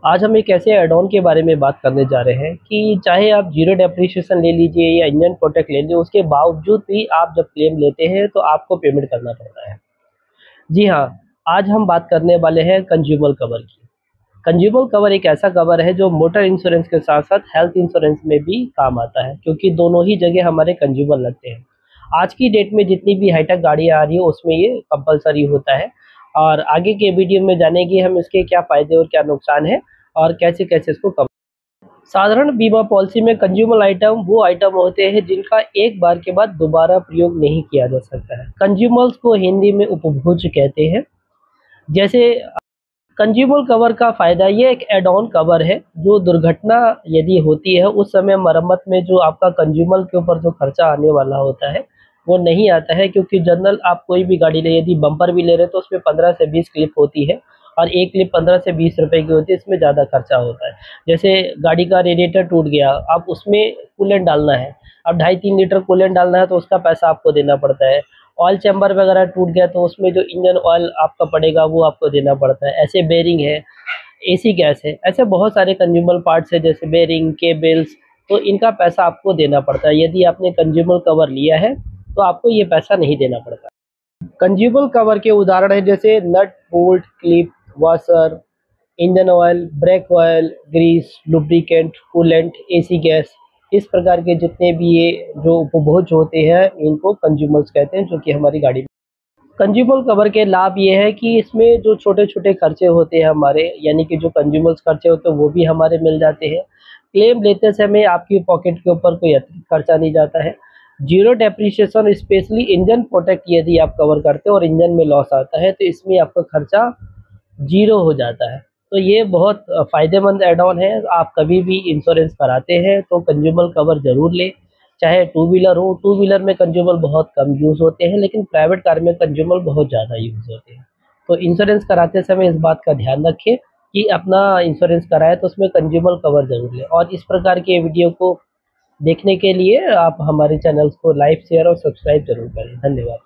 आज हम एक ऐसे ऐड ऑन के बारे में बात करने जा रहे हैं कि चाहे आप जीरो डेप्रिसिएशन ले लीजिए या इंजन प्रोटेक्ट ले लीजिए, उसके बावजूद भी आप जब क्लेम लेते हैं तो आपको पेमेंट करना पड़ता है। जी हाँ, आज हम बात करने वाले हैं कंज्यूमर कवर की। कंज्यूमर कवर एक ऐसा कवर है जो मोटर इंश्योरेंस के साथ-साथ हेल्थ इंश्योरेंस में भी काम आता है, क्योंकि दोनों ही जगह हमारे कंज्यूमर लगते हैं। आज की डेट में जितनी भी हाईटेक गाड़ियाँ आ रही है उसमें ये कंपल्सरी होता है और आगे के वीडियो में जानेंगे हम इसके क्या फ़ायदे और क्या नुकसान है और कैसे-कैसे इसको कम। साधारण बीमा पॉलिसी में कंज्यूमर आइटम वो आइटम होते हैं जिनका एक बार के बाद दोबारा प्रयोग नहीं किया जा सकता है। कंज्यूमर्स को हिंदी में उपभोज्य कहते हैं। जैसे कंज्यूमर कवर का फ़ायदा ये एक ऐड ऑन कवर है, जो दुर्घटना यदि होती है उस समय मरम्मत में जो आपका कंज्यूमर के ऊपर जो खर्चा आने वाला होता है, वो नहीं आता है, क्योंकि जनरल आप कोई भी गाड़ी ले यदि बम्पर भी ले रहे हैं तो उसमें 15 से 20 क्लिप होती है और एक क्लिप 15 से 20 रुपए की होती है, इसमें ज़्यादा खर्चा होता है। जैसे गाड़ी का रेडिएटर टूट गया, अब उसमें कूलेंट डालना है, अब 2.5-3 लीटर कूलेंट डालना है तो उसका पैसा आपको देना पड़ता है। ऑयल चैम्बर वगैरह टूट गया तो उसमें जो इंजन ऑयल आपका पड़ेगा वो आपको देना पड़ता है। ऐसे बेरिंग है, एसी गैस है, ऐसे बहुत सारे कंज्यूमर पार्ट्स हैं जैसे बेरिंग, केबल्स, तो इनका पैसा आपको देना पड़ता है। यदि आपने कंज्यूमर कवर लिया है तो आपको ये पैसा नहीं देना पड़ता। कंज्यूमर कवर के उदाहरण है जैसे nut, bolt, clip, washer, engine oil, brake oil, grease, lubricant, coolant, AC gas. इस प्रकार के जितने भी ये जो उपभोज्य होते हैं इनको कंज्यूमर्स कहते हैं, जो कि हमारी गाड़ी। कंज्यूमर कवर के लाभ ये है कि इसमें जो छोटे-छोटे खर्चे होते हैं हमारे, यानी कि जो कंज्यूमर्स खर्चे होते हैं वो भी हमारे मिल जाते हैं। क्लेम लेते समय आपकी पॉकेट के ऊपर कोई अतिरिक्त खर्चा नहीं जाता है। Zero depreciation specially engine protect यदि आप कवर करते हो और इंजन में लॉस आता है तो इसमें आपका खर्चा ज़ीरो हो जाता है। तो ये बहुत फ़ायदेमंद ऐड ऑन है। आप कभी भी इंश्योरेंस कराते हैं तो कंज्यूमर कवर ज़रूर लें। चाहे टू व्हीलर हो, टू व्हीलर में कंज्यूमर बहुत कम यूज़ होते हैं, लेकिन प्राइवेट कार में कंज्यूमर बहुत ज़्यादा यूज़ होते हैं। तो इंश्योरेंस कराते समय इस बात का ध्यान रखें कि अपना इंश्योरेंस कराएँ तो उसमें कंज्यूमर कवर ज़रूर लें। और इस प्रकार के वीडियो को देखने के लिए आप हमारे चैनल्स को लाइक, शेयर और सब्सक्राइब ज़रूर करें। धन्यवाद।